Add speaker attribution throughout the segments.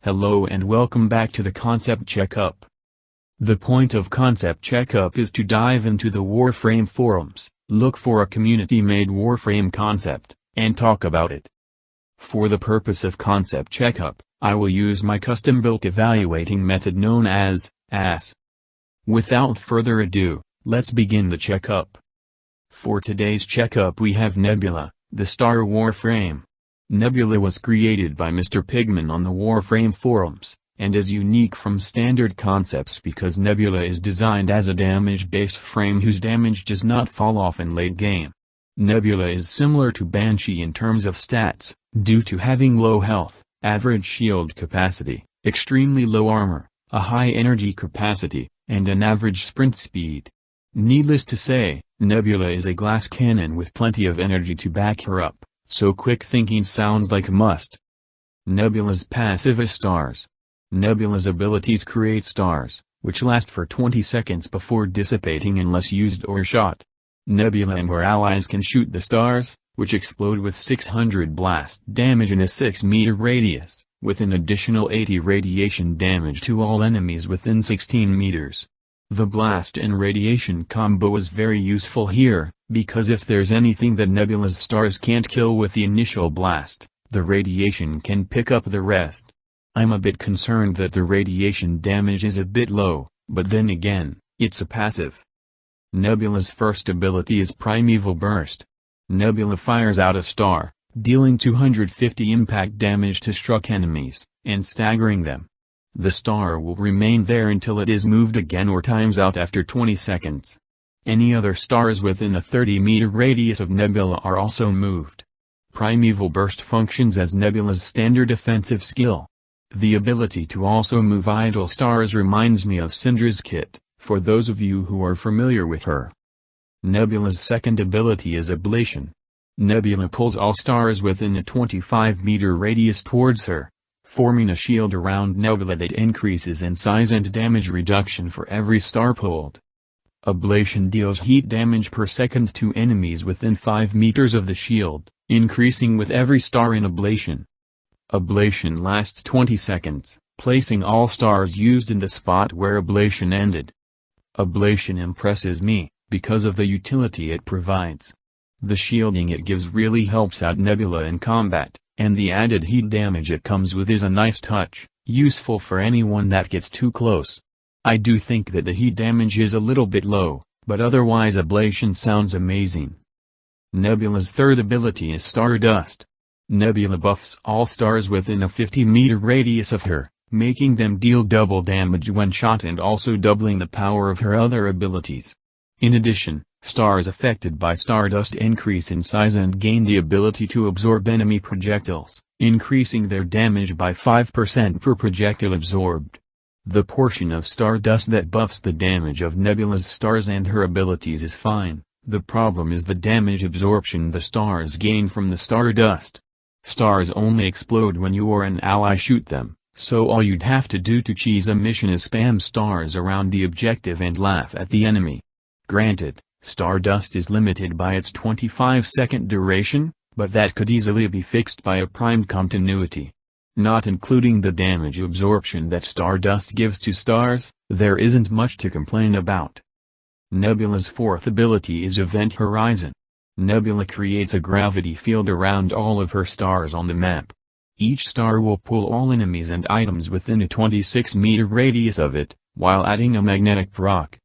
Speaker 1: Hello and welcome back to the Concept Checkup. The point of Concept Checkup is to dive into the Warframe forums, look for a community-made Warframe concept, and talk about it. For the purpose of Concept Checkup, I will use my custom-built evaluating method known as AS. Without further ado, let's begin the checkup. For today's checkup we have Nebula, the star Warframe. Nebula was created by Mr. Pigman on the Warframe forums, and is unique from standard concepts because Nebula is designed as a damage-based frame whose damage does not fall off in late game. Nebula is similar to Banshee in terms of stats, due to having low health, average shield capacity, extremely low armor, a high energy capacity, and an average sprint speed. Needless to say, Nebula is a glass cannon with plenty of energy to back her up, so quick thinking sounds like a must. Nebula's passive is stars. Nebula's abilities create stars, which last for 20 seconds before dissipating unless used or shot. Nebula and her allies can shoot the stars, which explode with 600 blast damage in a 6-meter radius, with an additional 80 radiation damage to all enemies within 16 meters. The blast and radiation combo is very useful here, because if there's anything that Nebula's stars can't kill with the initial blast, the radiation can pick up the rest. I'm a bit concerned that the radiation damage is a bit low, but then again, it's a passive. Nebula's first ability is Primeval Burst. Nebula fires out a star, dealing 250 impact damage to struck enemies, and staggering them. The star will remain there until it is moved again or times out after 20 seconds. Any other stars within a 30-meter radius of Nebula are also moved. Primeval Burst functions as Nebula's standard offensive skill. The ability to also move idle stars reminds me of Syndra's kit, for those of you who are familiar with her. Nebula's second ability is Ablation. Nebula pulls all stars within a 25-meter radius towards her, forming a shield around Nebula that increases in size and damage reduction for every star pulled. Ablation deals heat damage per second to enemies within 5 meters of the shield, increasing with every star in Ablation. Ablation lasts 20 seconds, placing all stars used in the spot where Ablation ended. Ablation impresses me, because of the utility it provides. The shielding it gives really helps out Nebula in combat, and the added heat damage it comes with is a nice touch, useful for anyone that gets too close. I do think that the heat damage is a little bit low, but otherwise Ablation sounds amazing. Nebula's third ability is Stardust. Nebula buffs all stars within a 50-meter radius of her, making them deal double damage when shot and also doubling the power of her other abilities. In addition, stars affected by Stardust increase in size and gain the ability to absorb enemy projectiles, increasing their damage by 5% per projectile absorbed. The portion of Stardust that buffs the damage of Nebula's stars and her abilities is fine, the problem is the damage absorption the stars gain from the Stardust. Stars only explode when you or an ally shoot them, so all you'd have to do to cheese a mission is spam stars around the objective and laugh at the enemy. Granted, Stardust is limited by its 25-second duration, but that could easily be fixed by a primed continuity. Not including the damage absorption that Stardust gives to stars, there isn't much to complain about. Nebula's fourth ability is Event Horizon. Nebula creates a gravity field around all of her stars on the map. Each star will pull all enemies and items within a 26-meter radius of it, while adding a magnetic proc.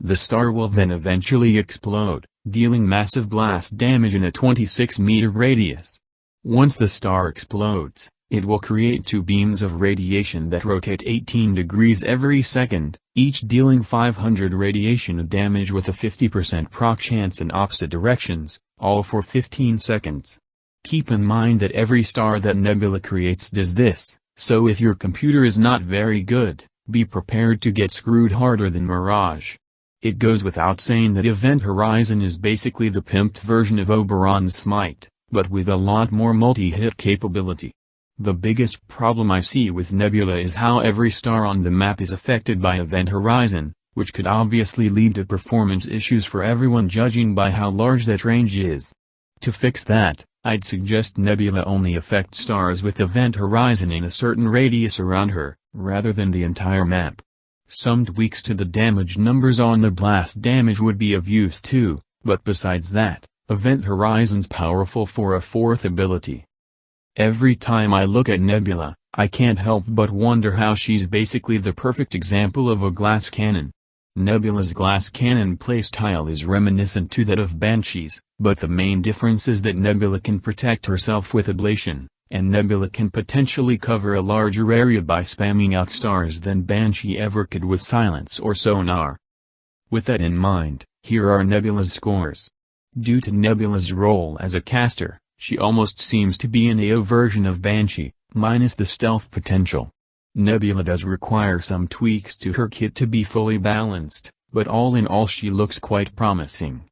Speaker 1: The star will then eventually explode, dealing massive blast damage in a 26-meter radius. Once the star explodes, it will create 2 beams of radiation that rotate 18 degrees every second, each dealing 500 radiation damage with a 50% proc chance in opposite directions, all for 15 seconds. Keep in mind that every star that Nebula creates does this, so if your computer is not very good, be prepared to get screwed harder than Mirage. It goes without saying that Event Horizon is basically the pimped version of Oberon's Smite, but with a lot more multi-hit capability. The biggest problem I see with Nebula is how every star on the map is affected by Event Horizon, which could obviously lead to performance issues for everyone judging by how large that range is. To fix that, I'd suggest Nebula only affect stars with event horizon in a certain radius around her, rather than the entire map. Some tweaks to the damage numbers on the blast damage would be of use too, but besides that, event horizon's powerful for a fourth ability. Every time I look at Nebula, I can't help but wonder how she's basically the perfect example of a glass cannon. Nebula's glass cannon playstyle is reminiscent to that of Banshee's, but the main difference is that Nebula can protect herself with Ablation, and Nebula can potentially cover a larger area by spamming out stars than Banshee ever could with Silence or Sonar. With that in mind, here are Nebula's scores. Due to Nebula's role as a caster, she almost seems to be an AO version of Banshee, minus the stealth potential. Nebula does require some tweaks to her kit to be fully balanced, but all in all she looks quite promising.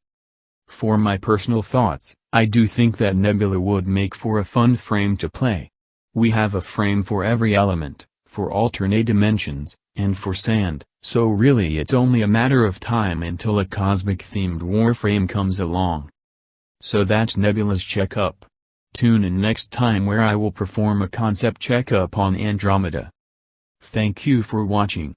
Speaker 1: For my personal thoughts, I do think that Nebula would make for a fun frame to play. We have a frame for every element, for alternate dimensions, and for sand, so really it's only a matter of time until a cosmic-themed Warframe comes along. So that's Nebula's Checkup. Tune in next time where I will perform a concept checkup on Andromeda. Thank you for watching.